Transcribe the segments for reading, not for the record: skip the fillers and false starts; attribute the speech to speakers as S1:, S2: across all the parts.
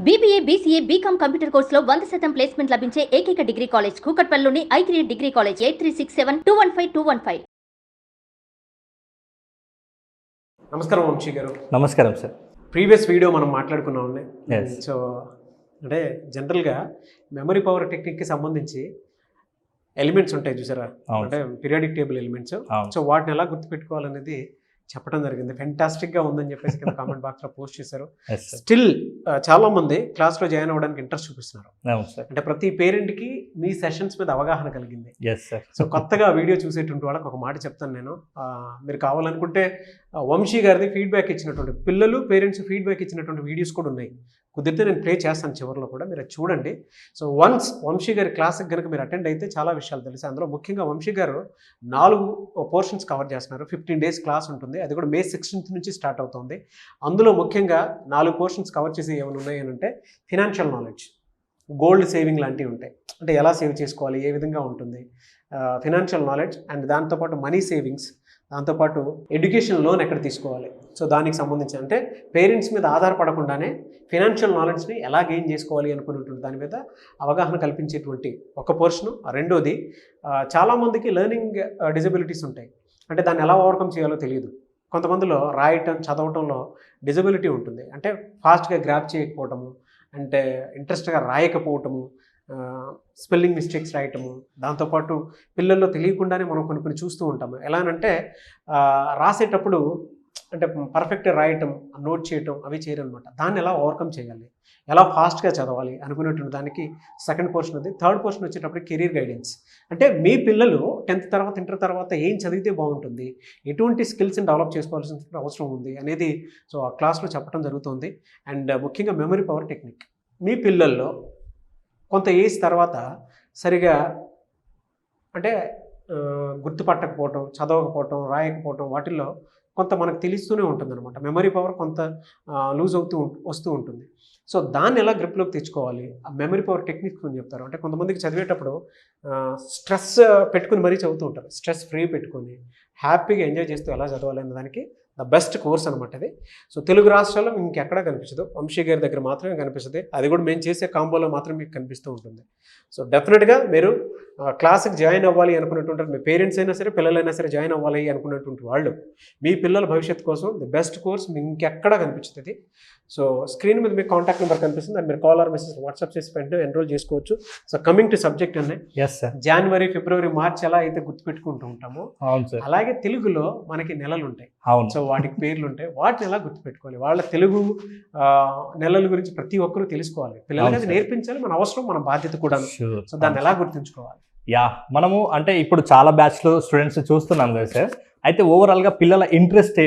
S1: BBA, BCA, BCom computer కోర్సులో 100% placement లభించే ఏకైక డిగ్రీ కాలేజ్ కూకట్పల్లిలోని I3 డిగ్రీ కాలేజ్ 8367215215.
S2: నమస్కారం వంశీ గారు.
S3: నమస్కారం సార్.
S2: ప్రీవియస్ వీడియో మనం మాట్లాడుకున్నాం.
S3: Yes.
S2: సో అంటే జనరల్గా మెమరీ పవర్ టెక్నిక్కి సంబంధించి ఎలిమెంట్స్ ఉంటాయి చూసారా, అంటే పీరియాడిక్ టేబుల్ ఎలిమెంట్స్. సో వాటిని ఎలా గుర్తుపెట్టుకోవాలనేది చెప్పడం జరిగింది. ఫెంటాస్టిక్గా ఉందని చెప్పేసి కింద కామెంట్ బాక్స్లో పోస్ట్ చేశారు. స్టిల్ చాలా మంది క్లాస్లో జాయిన్ అవ్వడానికి ఇంట్రెస్ట్ చూపిస్తున్నారు. అంటే ప్రతి పేరెంట్కి మీ సెషన్స్ మీద అవగాహన కలిగింది. సో కొత్తగా వీడియో చూసేటువంటి వాళ్ళకి ఒక మాట చెప్తాను నేను. మీరు కావాలనుకుంటే వంశీ గారిది ఫీడ్బ్యాక్ ఇచ్చినటువంటి పిల్లలు పేరెంట్స్ ఫీడ్బ్యాక్ ఇచ్చినటువంటి వీడియోస్ కూడా ఉన్నాయి. కుదిరితే నేను ప్లే చేస్తాను చివరిలో కూడా, మీరు చూడండి. సో వన్స్ వంశీ గారి క్లాస్కి కనుక మీరు అటెండ్ అయితే చాలా విషయాలు తెలుసు. అందులో ముఖ్యంగా వంశీ గారు 4 పోర్షన్స్ కవర్ చేస్తున్నారు. 15 days క్లాస్ ఉంటుంది. అది కూడా May 16th నుంచి స్టార్ట్ అవుతుంది. అందులో ముఖ్యంగా 4 పోర్షన్స్ కవర్ చేసి ఏమైనా ఉన్నాయి అని అంటే ఫినాన్షియల్ నాలెడ్జ్, గోల్డ్ సేవింగ్ లాంటివి ఉంటాయి. అంటే ఎలా సేవ్ చేసుకోవాలి, ఏ విధంగా ఉంటుంది, ఫినాన్షియల్ నాలెడ్జ్ అండ్ దాంతోపాటు మనీ సేవింగ్స్, దాంతోపాటు ఎడ్యుకేషన్ లోన్ ఎక్కడ తీసుకోవాలి, సో దానికి సంబంధించి అంటే పేరెంట్స్ మీద ఆధారపడకుండానే ఫినాన్షియల్ నాలెడ్జ్ని ఎలా గెయిన్ చేసుకోవాలి అనుకున్నటువంటి దాని మీద అవగాహన కల్పించేటువంటి ఒక పోర్షను. రెండోది, చాలామందికి లెర్నింగ్ డిజబిలిటీస్ ఉంటాయి. అంటే దాన్ని ఎలా ఓవర్కమ్ చేయాలో తెలియదు. కొంతమందిలో రాయటం చదవటంలో డిజబిలిటీ ఉంటుంది. అంటే ఫాస్ట్గా గ్రాప్ చేయకపోవటము, అంటే ఇంట్రెస్ట్గా రాయకపోవటము, స్పెల్లింగ్ మిస్టేక్స్ రాయటము, దాంతోపాటు పిల్లల్లో తెలియకుండానే మనం కొన్ని చూస్తూ ఉంటాము. ఎలా అంటే రాసేటప్పుడు అంటే పర్ఫెక్ట్గా రాయటం, నోట్ చేయటం అవి చేయరనమాట. దాన్ని ఎలా ఓవర్కమ్ చేయాలి, ఎలా ఫాస్ట్గా చదవాలి అనుకునేటువంటి దానికి సెకండ్ పోర్షన్ ఉంది. థర్డ్ పోర్షన్ వచ్చేటప్పుడు కెరీర్ గైడెన్స్. అంటే మీ పిల్లలు 10th తర్వాత ఇంటర్ తర్వాత ఏం చదివితే బాగుంటుంది, ఎటువంటి స్కిల్స్ని డెవలప్ చేసుకోవాల్సిన అవసరం ఉంది అనేది సో ఆ క్లాస్లో చెప్పడం జరుగుతుంది. అండ్ ముఖ్యంగా మెమరీ పవర్ టెక్నిక్. మీ పిల్లల్లో కొంత ఏజ్ తర్వాత సరిగా అంటే గుర్తుపట్టకపోవటం, చదవకపోవటం, రాయకపోవటం వాటిల్లో కొంత మనకు తెలుస్తూనే ఉంటుంది అనమాట. మెమరీ పవర్ కొంత లూజ్ వస్తూ ఉంటుంది. సో దాన్ని ఎలా గ్రిప్లోకి తెచ్చుకోవాలి, ఆ మెమరీ పవర్ టెక్నిక్స్ అని చెప్తారు. అంటే కొంతమందికి చదివేటప్పుడు స్ట్రెస్ పెట్టుకుని మరీ చదువుతూ ఉంటారు. స్ట్రెస్ ఫ్రీ పెట్టుకొని హ్యాపీగా ఎంజాయ్ చేస్తూ ఎలా చదవాలి అనే దానికి ద బెస్ట్ కోర్స్ అనమాట ఇది. సో తెలుగు రాష్ట్రాల్లో ఇంకెక్కడా కనిపించదు, వంశీ గారి దగ్గర మాత్రమే కనిపిస్తుంది. అది కూడా మేము చేసే కాంబోలో మాత్రమే మీకు కనిపిస్తూ ఉంటుంది. సో డెఫినెట్గా మీరు క్లాస్కి జాయిన్ అవ్వాలి అనుకున్నటువంటి మీ పేరెంట్స్ అయినా సరే పిల్లలైనా సరే జాయిన్ అవ్వాలి అనుకున్నటువంటి వాళ్ళు మీ పిల్లల భవిష్యత్తు కోసం ది బెస్ట్ కోర్స్ మీకు ఇంకెక్కడా కనిపించుతుంది. సో స్క్రీన్ మీద మీకు కాంటాక్ట్ నెంబర్ కనిపిస్తుంది. అది మీరు కాల్ ఆర్ మెసేజ్ వాట్సాప్ చేసి వెంటనే ఎన్రోల్ చేసుకోవచ్చు. సో కమింగ్ టు సబ్జెక్ట్ అనే జనవరి, ఫిబ్రవరి, మార్చ్ ఎలా అయితే గుర్తుపెట్టుకుంటూ ఉంటామో అలాగే తెలుగులో మనకి నెలలు ఉంటాయి. సో వాటికి పేర్లు ఉంటాయి. వాటిని ఎలా గుర్తుపెట్టుకోవాలి, వాళ్ళ తెలుగు నెలల గురించి ప్రతి ఒక్కరూ తెలుసుకోవాలి. పిల్లలకి నేర్పించాలి, మన అవసరం, మన బాధ్యత కూడా. సో దాన్ని ఎలా గుర్తుంచుకోవాలి?
S3: మనము అంటే ఇప్పుడు చాలా బ్యాచ్లో స్టూడెంట్స్ చూస్తున్నాం కదా సార్. అయితే ఓవరాల్గా పిల్లల ఇంట్రెస్ట్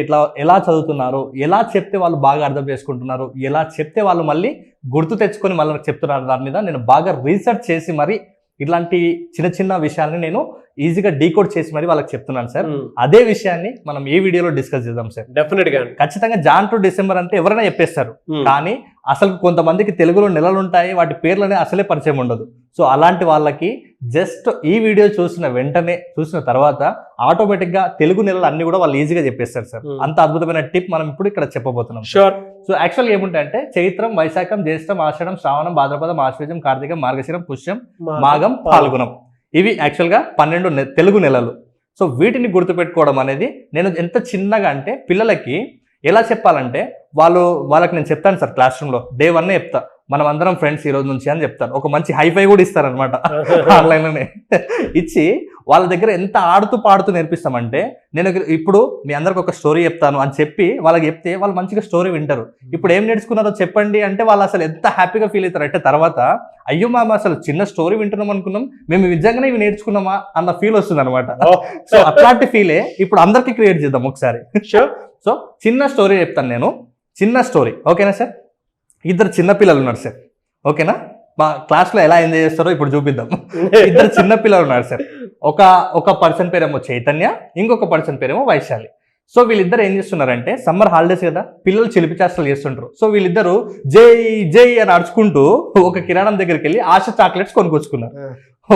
S3: ఎలా చదువుతున్నారు, ఎలా చెప్తే వాళ్ళు బాగా అర్థం చేసుకుంటున్నారు, ఎలా చెప్తే వాళ్ళు మళ్ళీ గుర్తు తెచ్చుకొని మళ్ళీ చెప్తున్నారు, దాని మీద నేను బాగా రీసెర్చ్ చేసి మరి ఇట్లాంటి చిన్న విషయాల్ని నేను ఈజీగా డీకోడ్ చేసి మరి వాళ్ళకి చెప్తున్నాను సార్. అదే విషయాన్ని మనం ఈ వీడియోలో డిస్కస్ చేద్దాం సార్.
S2: డెఫినెట్గా
S3: ఖచ్చితంగా Jan to December అంటే ఎవరైనా చెప్పేస్తారు, కానీ అసలు కొంతమందికి తెలుగులో నెలలు ఉంటాయి, వాటి పేర్లనే అసలే పరిచయం ఉండదు. సో అలాంటి వాళ్ళకి జస్ట్ ఈ వీడియో చూసిన తర్వాత ఆటోమేటిక్గా తెలుగు నెలలు అన్ని కూడా వాళ్ళు ఈజీగా చెప్పేస్తారు సార్. అంత అద్భుతమైన టిప్ మనం ఇప్పుడు ఇక్కడ చెప్పబోతున్నాం.
S2: షూర్.
S3: సో యాక్చువల్గా ఏముంటాయంటే చైత్రం, వైశాఖం, జ్యేష్టం, ఆషాఢం, శ్రావణం, భాద్రపదం, ఆశ్వేజం, కార్తీకం, మార్గశిరం, పుష్యం, మాఘం, పాల్గొనం. ఇవి యాక్చువల్గా 12 తెలుగు నెలలు. సో వీటిని గుర్తుపెట్టుకోవడం అనేది నేను ఎంత చిన్నగా అంటే పిల్లలకి ఎలా చెప్పాలంటే వాళ్ళకి నేను చెప్తాను సార్ క్లాస్ రూమ్లో Day 1 చెప్తా, మనం అందరం ఫ్రెండ్స్ ఈ రోజు నుంచి అని చెప్తాను. ఒక మంచి హైఫై కూడా ఇస్తారనమాట ఆన్లైన్లోనే ఇచ్చి వాళ్ళ దగ్గర ఎంత ఆడుతూ పాడుతూ నేర్పిస్తామంటే, నేను ఇప్పుడు మీ అందరికి ఒక స్టోరీ చెప్తాను అని చెప్పి వాళ్ళకి చెప్తే వాళ్ళు మంచిగా స్టోరీ వింటారు. ఇప్పుడు ఏం నేర్చుకున్నారో చెప్పండి అంటే వాళ్ళు అసలు ఎంత హ్యాపీగా ఫీల్ అవుతారు అంటే తర్వాత అయ్యో మామ అసలు చిన్న స్టోరీ వింటున్నాం అనుకున్నాం, మేము నిజంగానే ఇవి నేర్చుకున్నామా అన్న ఫీల్ వస్తుంది అనమాట. సో అట్లాంటి ఫీలే ఇప్పుడు అందరికీ క్రియేట్ చేద్దాం ఒకసారి. సో చిన్న స్టోరీ చెప్తాను నేను, చిన్న స్టోరీ. ఓకేనా సార్? 2 చిన్నపిల్లలు ఉన్నారు సార్. ఓకేనా? మా క్లాస్లో ఎలా ఎంజాయ్ చేస్తారో ఇప్పుడు చూపిద్దాం. 2 చిన్నపిల్లలు ఉన్నారు సార్. ఒక పర్సన్ పేరేమో చైతన్య, ఇంకొక పర్సన్ పేరేమో వైశాలి. సో వీళ్ళిద్దరు ఏం చేస్తున్నారంటే సమ్మర్ హాలిడేస్ కదా, పిల్లలు చిలిపి చేష్టలు చేస్తుంటారు. సో వీళ్ళిద్దరు జై జై అని అడుచుకుంటూ ఒక కిరాణం దగ్గరికి వెళ్ళి ఆశ చాక్లెట్స్ కొనుక్కొచ్చుకున్నారు.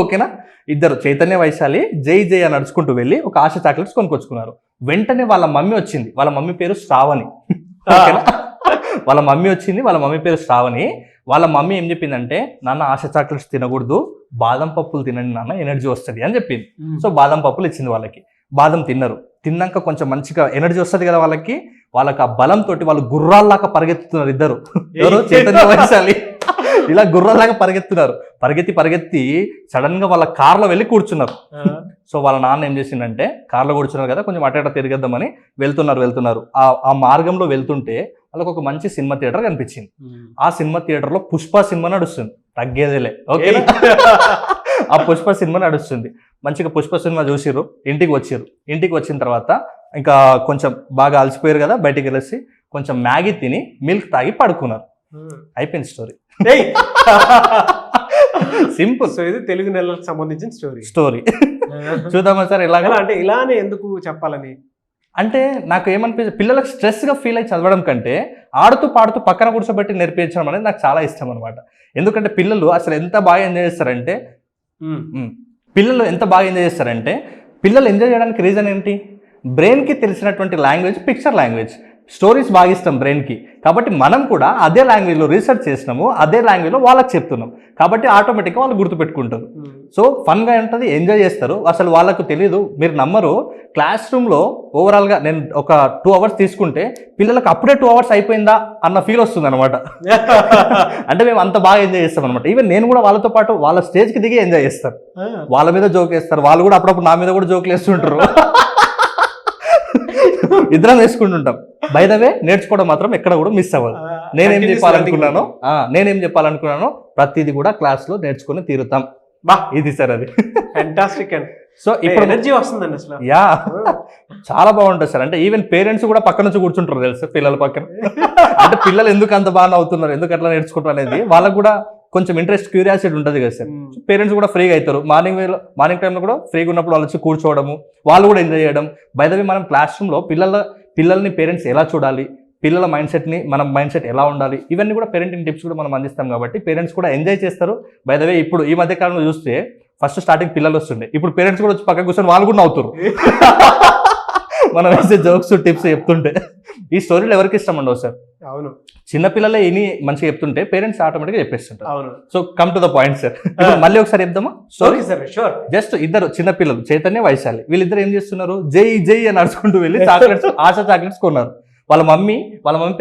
S3: ఓకేనా? ఇద్దరు చైతన్య, వైశాలి జై జై అని నడుచుకుంటూ వెళ్ళి ఒక ఆశ చాక్లెట్స్ కొనుక్కొచ్చుకున్నారు. వెంటనే వాళ్ళ మమ్మీ వచ్చింది. వాళ్ళ మమ్మీ పేరు శ్రావణి. ఓకేనా? వాళ్ళ మమ్మీ వచ్చింది, వాళ్ళ మమ్మీ పేరు శ్రావణి. వాళ్ళ మమ్మీ ఏం చెప్పిందంటే, నాన్న ఆశ చాక్లెట్స్ తినకూడదు, బాదం పప్పులు తినండి నాన్న, ఎనర్జీ వస్తుంది అని చెప్పింది. సో బాదం పప్పులు ఇచ్చింది వాళ్ళకి. బాదం తిన్నారు. తిన్నాక కొంచెం మంచిగా ఎనర్జీ వస్తుంది కదా వాళ్ళకి. ఆ బలంతో వాళ్ళు గుర్రాల్లాగా పరిగెత్తుతున్నారు ఇద్దరు. ఎవరు? చైతన్య వైశాలి. ఇలా గుర్రాల్లాగా పరిగెత్తి సడన్ గా వాళ్ళ కార్లో వెళ్ళి కూర్చున్నారు. సో వాళ్ళ నాన్న ఏం చేసిందంటే, కార్లో కూర్చున్నారు కదా, కొంచెం అటు తిరిగేద్దామని వెళ్తున్నారు. ఆ మార్గంలో వెళ్తుంటే వాళ్ళకి ఒక మంచి సినిమా థియేటర్ కనిపించింది. ఆ సినిమా థియేటర్ లో పుష్ప సినిమా నడుస్తుంది. తగ్గేదేలే, ఓకే. ఆ పుష్ప సినిమా నడుస్తుంది. మంచిగా పుష్ప సినిమా చూసిర్రు, ఇంటికి వచ్చిన తర్వాత ఇంకా కొంచెం బాగా అలసిపోయారు కదా, బయటికి వెళ్ళేసి కొంచెం మ్యాగీ తిని మిల్క్ తాగి పడుకున్నారు. అయిపోయింది స్టోరీ. సింపుల్.
S2: సో ఇది తెలుగు నెలలకు సంబంధించిన స్టోరీ.
S3: చూద్దామా సార్ ఎలాగా?
S2: అంటే ఇలానే ఎందుకు చెప్పాలని
S3: అంటే నాకు ఏమనిపించింది, పిల్లలకు స్ట్రెస్గా ఫీల్ అయ్యి చదవడం కంటే ఆడుతూ పాడుతూ పక్కన కూర్చోబెట్టి నేర్పించడం అనేది నాకు చాలా ఇష్టం అనమాట. ఎందుకంటే పిల్లలు అసలు ఎంత బాగా ఎంజాయ్ చేస్తారంటే పిల్లలు ఎంజాయ్ చేయడానికి రీజన్ ఏంటి? బ్రెయిన్కి తెలిసినటువంటి లాంగ్వేజ్ పిక్చర్ లాంగ్వేజ్. స్టోరీస్ బాగా ఇష్టం బ్రెయిన్కి. కాబట్టి మనం కూడా అదే లాంగ్వేజ్లో రీసెర్చ్ చేసినాము, అదే లాంగ్వేజ్లో వాళ్ళకి చెప్తున్నాం. కాబట్టి ఆటోమేటిక్గా వాళ్ళు గుర్తుపెట్టుకుంటారు. సో ఫన్గా ఉంటుంది, ఎంజాయ్ చేస్తారు. అసలు వాళ్ళకు తెలియదు, మీరు నమ్మరు, క్లాస్ రూమ్లో ఓవరాల్గా నేను ఒక 2 hours తీసుకుంటే పిల్లలకు అప్పుడే 2 hours అయిపోయిందా అన్న ఫీల్ వస్తుంది అనమాట. అంటే మేము అంత బాగా ఎంజాయ్ చేస్తాం అనమాట. ఈవెన్ నేను కూడా వాళ్ళతో పాటు వాళ్ళ స్టేజ్కి దిగి ఎంజాయ్ చేస్తాను. వాళ్ళ మీద జోక్ వేస్తారు, వాళ్ళు కూడా అప్పుడప్పుడు నా మీద కూడా జోకులు వేస్తుంటారు. ఇద్దరం వేసుకుంటుంటాం. బై ద వే నేర్చుకోవడం మాత్రం ఎక్కడ కూడా మిస్ అవ్వదు. నేనేం చెప్పాలనుకున్నానో ప్రతిదీ కూడా క్లాస్ లో నేర్చుకుని తీరుతాం. ఇది సార్ అది.
S2: ఫ్యాంటాస్టిక్.
S3: సో ఇప్పుడు
S2: ఎనర్జీ వస్తుందండి అసలు.
S3: యా, చాలా బాగుంటుంది సార్. అంటే ఈవెన్ పేరెంట్స్ కూడా పక్క నుంచి కూర్చుంటారు తెలుసు, పిల్లల పక్కన. అంటే పిల్లలు ఎందుకు అంత బాగా అవుతున్నారు, ఎందుకు అట్లా నేర్చుకుంటారు అనేది వాళ్ళకు కూడా కొంచెం ఇంట్రెస్ట్, క్యూరియాసిటీ ఉంటుంది కదా సార్. పేరెంట్స్ కూడా ఫ్రీగా అవుతారు. మార్నింగ్ టైంలో కూడా ఫ్రీగా ఉన్నప్పుడు వాళ్ళు వచ్చి కూర్చోవడము, వాళ్ళు కూడా ఎంజాయ్ చేయడం. బై ద వే మనం క్లాస్ రూమ్లో పిల్లల్ని పేరెంట్స్ ఎలా చూడాలి, పిల్లల మైండ్ సెట్ని మనం మైండ్ సెట్ ఎలా ఉండాలి, ఇవన్నీ కూడా పేరెంటింగ్ టిప్స్ కూడా మనం అందిస్తాం. కాబట్టి పేరెంట్స్ కూడా ఎంజాయ్ చేస్తారు. బై ద వే ఇప్పుడు ఈ మధ్య కాలంలో చూస్తే ఫస్ట్ స్టార్టింగ్ పిల్లలు వస్తుండే, ఇప్పుడు పేరెంట్స్ కూడా వచ్చి పక్కన కూర్చొని వాళ్ళు కూడా నవ్వుతారు మనం వేసే జోక్స్ టిప్స్ చెప్తుంటే. ఈ స్టోరీలు ఎవరికి ఇష్టం ఉండవు సార్.
S2: అవును,
S3: చిన్నపిల్లలే ఇని మంచిగా చెప్తుంటే పేరెంట్స్ ఆటోమేటిక్గా చెప్పేస్తుంటారు.
S2: అవును.
S3: So come to the point sir. మళ్ళీ ఒకసారి చెప్దామా స్టోరీ? జస్ట్ ఇద్దరు చిన్నపిల్లలు, చైతన్య, వైశాలి, వీళ్ళిద్దరు ఏం చేస్తున్నారు, జై జై అని నడుచుకుంటూ వెళ్ళి చాక్లెట్స్, ఆశ చాక్లెట్స్ కొన్నారు. వాళ్ళ మమ్మీ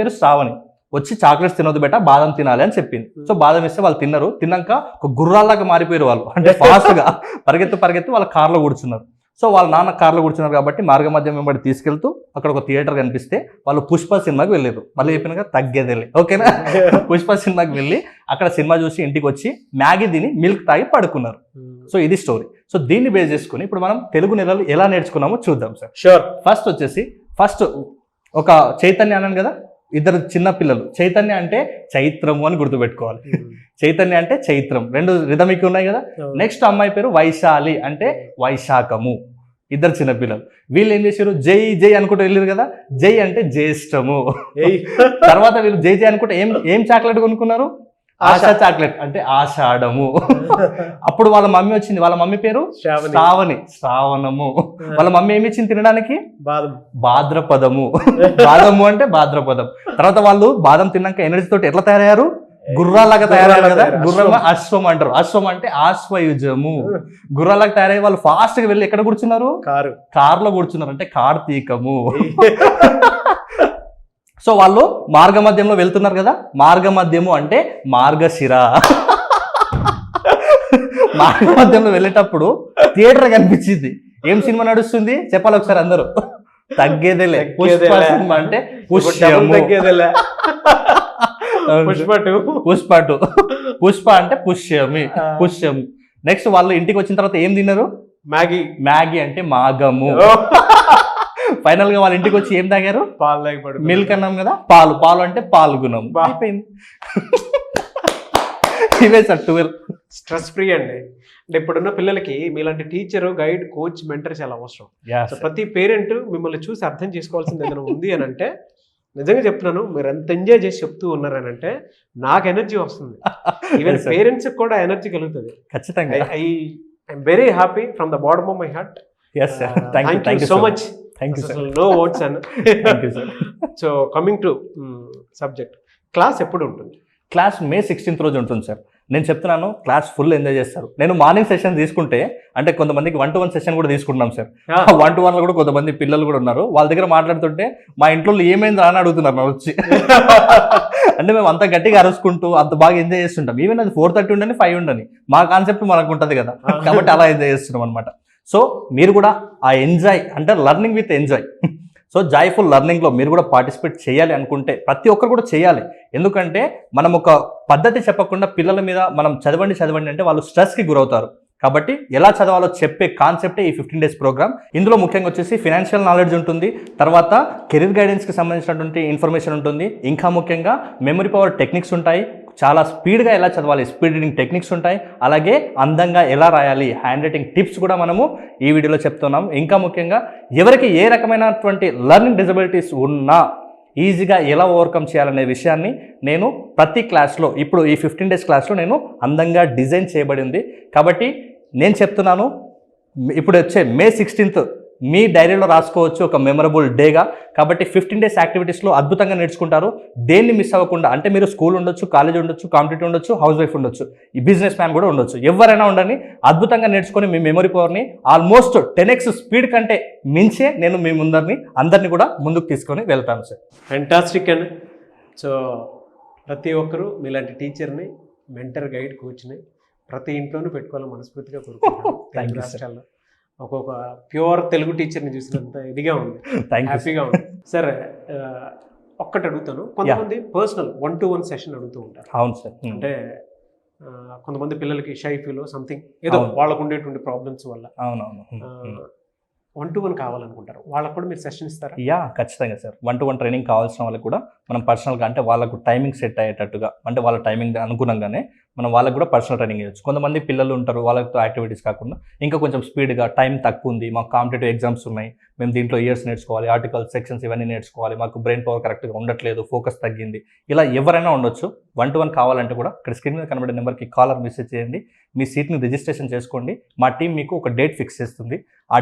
S3: పేరు శ్రావణి. వచ్చి చాక్లెట్స్ తినొద్దు బేట, బాదం తినాలి అని చెప్పింది. సో బాదం ఇస్తే వాళ్ళు తిన్నారు. తిన్నాక ఒక గుర్రాల్లాగా మారిపోయారు వాళ్ళు. అంటే ఫాస్ట్గా పరిగెత్తి వాళ్ళ కార్లో కూర్చున్నారు. సో వాళ్ళ నాన్న కార్లో కూర్చున్నారు కాబట్టి మార్గ మధ్యం వెంబడి తీసుకెళ్తూ అక్కడ ఒక థియేటర్ కనిపిస్తే వాళ్ళు పుష్ప సినిమాకి వెళ్ళారు. మళ్ళీ చెప్పినాక తగ్గేదేలే, ఓకేనా. పుష్ప సినిమాకి వెళ్ళి అక్కడ సినిమా చూసి ఇంటికి వచ్చి మ్యాగీ తిని మిల్క్ తాగి పడుకున్నారు. సో ఇది స్టోరీ. సో దీన్ని బేస్ చేసుకుని ఇప్పుడు మనం తెలుగు నెలలు ఎలా నేర్చుకున్నామో చూద్దాం సార్.
S2: షూర్.
S3: ఫస్ట్ ఒక చైతన్య అన్నాను కదా, ఇద్దరు చిన్న పిల్లలు. చైతన్య అంటే చైత్రము అని గుర్తుపెట్టుకోవాలి. చైతన్య అంటే చైత్రం, 2 రిథమిక్ ఉన్నాయి కదా. నెక్స్ట్ అమ్మాయి పేరు వైశాలి అంటే వైశాఖము. ఇద్దరు చిన్నపిల్లలు. వీళ్ళు ఏం చేశారు, జై జై అనుకుంటూ వెళ్ళారు కదా. జై అంటే జ్యేష్ఠము. తర్వాత వీళ్ళు జై జై అనుకుంటే ఏం చాక్లెట్ కొనుక్కున్నారు, ఆశ చాక్లెట్ అంటే ఆషాఢము. అప్పుడు వాళ్ళ మమ్మీ వచ్చింది, వాళ్ళ మమ్మీ పేరు శ్రావణము. వాళ్ళ మమ్మీ ఏమి ఇచ్చింది తినడానికి, భాద్రపదము. బాదము అంటే భాద్రపదం. తర్వాత వాళ్ళు బాదం తిన్నాక ఎనర్జీ తోటి ఎట్లా తయారయ్యారు, గుర్రాలాగా తయారయ్యారు కదా. గుర్రం అశ్వం అంటారు. అశ్వం అంటే ఆశ్వయుజము. గుర్రాలాగా తయారయ్యి వాళ్ళు ఫాస్ట్ గా వెళ్ళి ఎక్కడ కూర్చున్నారు, కార్లో కూర్చున్నారు. అంటే కార్తీకము. సో వాళ్ళు మార్గ మధ్యంలో వెళ్తున్నారు కదా. మార్గ మధ్యము అంటే మార్గశిర. మార్గ మధ్యంలో వెళ్ళేటప్పుడు థియేటర్ కనిపించింది. ఏం సినిమా నడుస్తుంది చెప్పాలి ఒకసారి అందరూ. తగ్గేదేలే. పుష్ప సినిమా అంటే పుష్యము. పుష్ప అంటే పుష్యము. నెక్స్ట్ వాళ్ళు ఇంటికి వచ్చిన తర్వాత ఏం తిన్నారు, మ్యాగీ అంటే మాగము. ఫైనల్ గా వాళ్ళ ఇంటికి వచ్చి ఏం తాగారు, మిల్క్ అన్నాం కదా, పాలు అంటే పాల్గొనం. అయిపోయింది. ఇవే సార్ 12
S2: స్ట్రెస్ ఫ్రీ అండి. అంటే ఇప్పుడున్న పిల్లలకి మీలాంటి టీచర్, గైడ్, కోచ్, మెంటర్ చాలా అవసరం. ప్రతి పేరెంట్ మిమ్మల్ని చూసి అర్థం చేసుకోవాల్సింది ఏదైనా ఉంది అని అంటే, నిజంగా చెప్తున్నాను, మీరు ఎంత ఎంజాయ్ చేసి చెప్తూ ఉన్నారని అంటే నాకు ఎనర్జీ వస్తుంది. ఈవెన్ పేరెంట్స్ కూడా ఎనర్జీ కలుగుతుంది.
S3: ఖచ్చితంగా.
S2: I'm very happy from the bottom of my heart. Thank you so much.
S3: Thank you, sir.
S2: No words.
S3: Thank you, sir.
S2: So coming to subject, class ఎప్పుడు ఉంటుంది?
S3: క్లాస్ May 16th రోజు ఉంటుంది sir. నేను చెప్తున్నాను class full enjoy చేస్తారు. నేను morning session తీసుకుంటే అంటే కొంతమందికి 1-to-1 సెషన్ కూడా తీసుకుంటున్నాం సార్. 1-to-1 లో కూడా కొంతమంది పిల్లలు కూడా ఉన్నారు. వాళ్ళ దగ్గర మాట్లాడుతుంటే మా ఇంట్లో ఏమైంది అని అడుగుతున్నారు నాకు వచ్చి. అంటే మేము అంత గట్టిగా అరుచుకుంటూ అంత బాగా ఎంజాయ్ చేస్తుంటాం. ఈవెన్ అది 4:30 ఉండని 5 ఉండని మా కాన్సెప్ట్ మనకు ఉంటుంది కదా, కాబట్టి అలా ఎంజాయ్ చేస్తున్నాం అనమాట. సో మీరు కూడా ఆ ఎంజాయ్ అంటే learning with enjoy, so joyful లెర్నింగ్లో మీరు కూడా పార్టిసిపేట్ చేయాలి అనుకుంటే ప్రతి ఒక్కరు కూడా చేయాలి. ఎందుకంటే మనం ఒక పద్ధతి చెప్పకుండా పిల్లల మీద మనం చదవండి అంటే వాళ్ళు స్ట్రెస్కి గురవుతారు. కాబట్టి ఎలా చదవాలో చెప్పే కాన్సెప్టే ఈ 15 days ప్రోగ్రామ్. ఇందులో ముఖ్యంగా వచ్చేసి ఫినాన్షియల్ నాలెడ్జ్ ఉంటుంది, తర్వాత కెరీర్ గైడెన్స్కి సంబంధించినటువంటి ఇన్ఫర్మేషన్ ఉంటుంది, ఇంకా ముఖ్యంగా మెమరీ పవర్ టెక్నిక్స్ ఉంటాయి, చాలా స్పీడ్గా ఎలా చదవాలి స్పీడ్ రీడింగ్ టెక్నిక్స్ ఉంటాయి, అలాగే అందంగా ఎలా రాయాలి హ్యాండ్ రైటింగ్ టిప్స్ కూడా మనము ఈ వీడియోలో చెప్తున్నాం. ఇంకా ముఖ్యంగా ఎవరికి ఏ రకమైనటువంటి లెర్నింగ్ డిజబిలిటీస్ ఉన్నా ఈజీగా ఎలా ఓవర్కమ్ చేయాలనే విషయాన్ని నేను ప్రతి క్లాస్లో ఇప్పుడు ఈ 15 days క్లాస్లో నేను అందంగా డిజైన్ చేయబడి ఉంది. కాబట్టి నేను చెప్తున్నాను ఇప్పుడు వచ్చే May 16th మీ డైరీలో రాసుకోవచ్చు ఒక మెమరబుల్ డేగా. కాబట్టి 15 days యాక్టివిటీస్లో అద్భుతంగా నేర్చుకుంటారు. దేన్ని మిస్ అవ్వకుండా, అంటే మీరు స్కూల్ ఉండొచ్చు, కాలేజ్ ఉండొచ్చు, కాంపిటేటివ్ ఉండొచ్చు, హౌస్ వైఫ్ ఉండొచ్చు, ఈ బిజినెస్ మ్యాన్ కూడా ఉండొచ్చు, ఎవరైనా ఉండని అద్భుతంగా నేర్చుకొని మీ మెమరీ పవర్ని ఆల్మోస్ట్ 10x స్పీడ్ కంటే మించే నేను మీ అందరినీ కూడా ముందుకు తీసుకొని వెళ్తాను సార్.
S2: ఫ్యాంటాస్టిక్ అండి. సో ప్రతి ఒక్కరూ మీలాంటి టీచర్ని, మెంటర్, గైడ్, కోచ్ని ప్రతి ఇంట్లోనూ పెట్టుకోవాలని మనస్ఫూర్తిగా కోరుకుంటున్నాను. రాష్ట్రాల్లో ఒక్కొక్క ప్యూర్ తెలుగు టీచర్ని చూసినంత ఇదిగా ఉంది, హ్యాపీగా ఉంది. సరే ఒక్కటి అడుగుతాను, కొంతమంది పర్సనల్ 1-to-1 సెషన్ అడుగుతూ ఉంటారు.
S3: అవును సార్.
S2: అంటే కొంతమంది పిల్లలకి షై ఫీల్ సంథింగ్ ఏదో వాళ్ళకు ఉండేటువంటి ప్రాబ్లమ్స్ వల్ల
S3: అవునవును
S2: 1-to-1 కావాలనుకుంటారు, వాళ్ళకు కూడా మీరు సెషన్ ఇస్తారా?
S3: యా, ఖచ్చితంగా సార్. 1-to-1 ట్రైనింగ్ కావాల్సిన వాళ్ళకి కూడా మనం పర్సనల్గా, అంటే వాళ్ళకు టైమింగ్ సెట్ అయ్యేటట్టుగా, అంటే వాళ్ళ టైమింగ్ అనుగుణంగానే మనం వాళ్ళకు కూడా పర్సనల్ ట్రైనింగ్ ఇవ్వచ్చు. కొంతమంది పిల్లలు ఉంటారు, వాళ్ళతో యాక్టివిటీస్ కాకుండా ఇంకా కొంచెం స్పీడ్గా, టైం తక్కువ ఉంది, మాకు కాంపిటేటివ్ ఎగ్జామ్స్ ఉన్నాయి, మేము దీంట్లో ఇయర్స్ నేర్చుకోవాలి, ఆర్టికల్స్, సెక్షన్స్ ఇవన్నీ నేర్చుకోవాలి, మాకు బ్రెయిన్ పవర్ కరెక్ట్గా ఉండట్లేదు, ఫోకస్ తగ్గింది, ఇలా ఎవరైనా ఉండొచ్చు. 1-to-1 కావాలంటే కూడా ఇక్కడ స్క్రీన్ మీద కనబడే నెంబర్కి కాలర్ మెసేజ్ చేయండి, మీ సీట్ని రిజిస్ట్రేషన్ చేసుకోండి. మా టీం మీకు ఒక డేట్ ఫిక్స్ చేస్తుంది. ఆ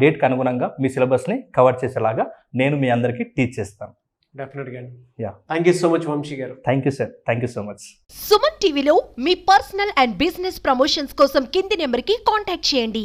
S3: డేట్కి అనుగుణంగా మీ సిలబస్ని కవర్ చేసేలాగా నేను మీ అందరికీ టీచ్ చేస్తాను.
S2: డెఫినెట్గా.
S3: Yeah,
S2: thank you so much Vamshi గారు.
S3: Thank you sir, thank you so much.
S4: Suman టీవీలో మీ పర్సనల్ అండ్ బిజినెస్ ప్రమోషన్స్ కోసం కింది నెంబర్కి కాంటాక్ట్ చేయండి.